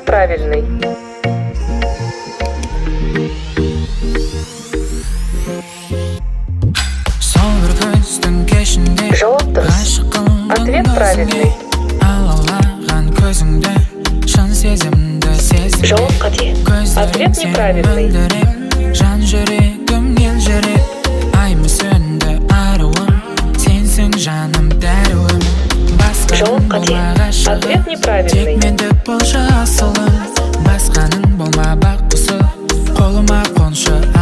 неправильный. Жауап дұрыс. Ответ правильный. Жауап қате. Ответ неправильный. Жауап қате. Ответ неправильный. Басқаның болма бақ құсы, қолыма қоншы